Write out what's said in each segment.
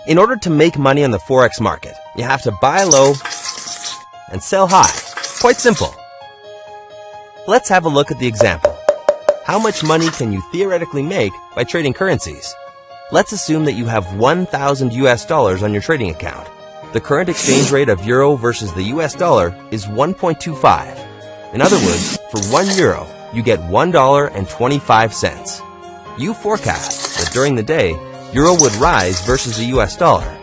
In order to make money on the Forex market, you have to buy low and sell high. Quite simple. Let's have a look at the example. How much money can you theoretically make by trading currencies? Let's assume that you have 1,000 US dollars on your trading account. The current exchange rate of euro versus the US dollar is 1.25. In other words, for 1 euro, you get $1.25. You forecast that during the day, euro would rise versus the US dollar.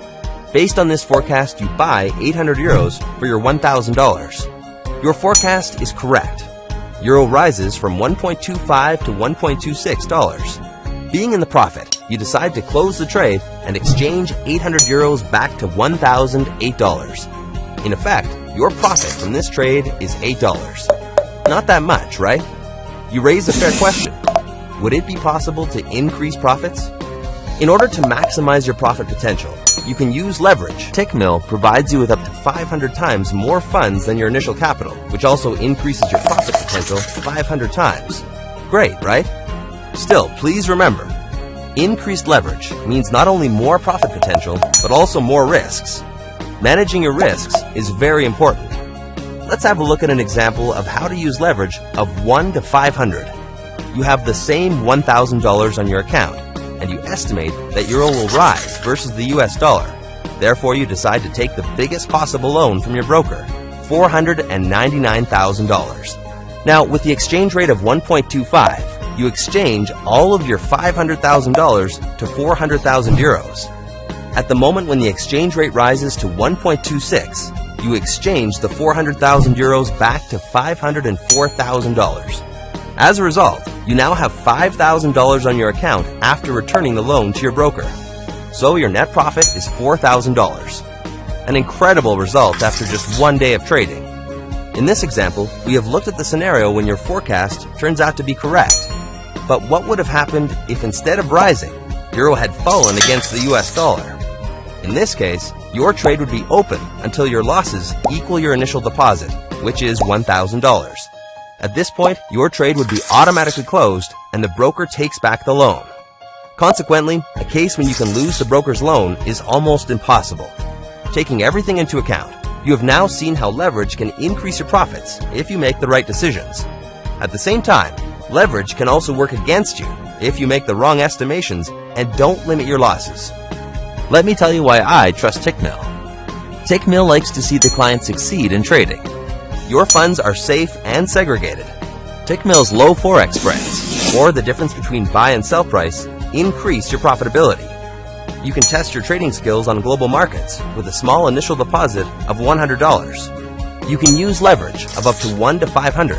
Based on this forecast, you buy 800 euros for your $1,000. Your forecast is correct. Euro rises from 1.25 to $1.26. Being in the profit, you decide to close the trade and exchange 800 euros back to $1,008. In effect, your profit from this trade is $8. Not that much, right? You raise a fair question. Would it be possible to increase profits? In order to maximize your profit potential, you can use leverage. Tickmill provides you with up to 500 times more funds than your initial capital, which also increases your profit potential 500 times. Great, right? Still, please remember, increased leverage means not only more profit potential, but also more risks. Managing your risks is very important. Let's have a look at an example of how to use leverage of 1 to 500. You have the same $1,000 on your account, and you estimate that euro will rise versus the US dollar. Therefore, you decide to take the biggest possible loan from your broker, $499,000. Now, with the exchange rate of 1.25, you exchange all of your $500,000 to 400,000 euros. At the moment when the exchange rate rises to 1.26, you exchange the 400,000 euros back to $504,000. As a result, you now have $5,000 on your account after returning the loan to your broker. So your net profit is $4,000. An incredible result after just one day of trading. In this example, we have looked at the scenario when your forecast turns out to be correct. But what would have happened if instead of rising, euro had fallen against the US dollar? In this case, your trade would be open until your losses equal your initial deposit, which is $1,000. At this point, your trade would be automatically closed and the broker takes back the loan. Consequently, a case when you can lose the broker's loan is almost impossible. Taking everything into account, you have now seen how leverage can increase your profits if you make the right decisions. At the same time, leverage can also work against you if you make the wrong estimations and don't limit your losses. Let me tell you why I trust Tickmill. Tickmill likes to see the client succeed in trading. Your funds are safe and segregated. Tickmill's low Forex spreads, or the difference between buy and sell price, increase your profitability. You can test your trading skills on global markets with a small initial deposit of $100. You can use leverage of up to 1 to 500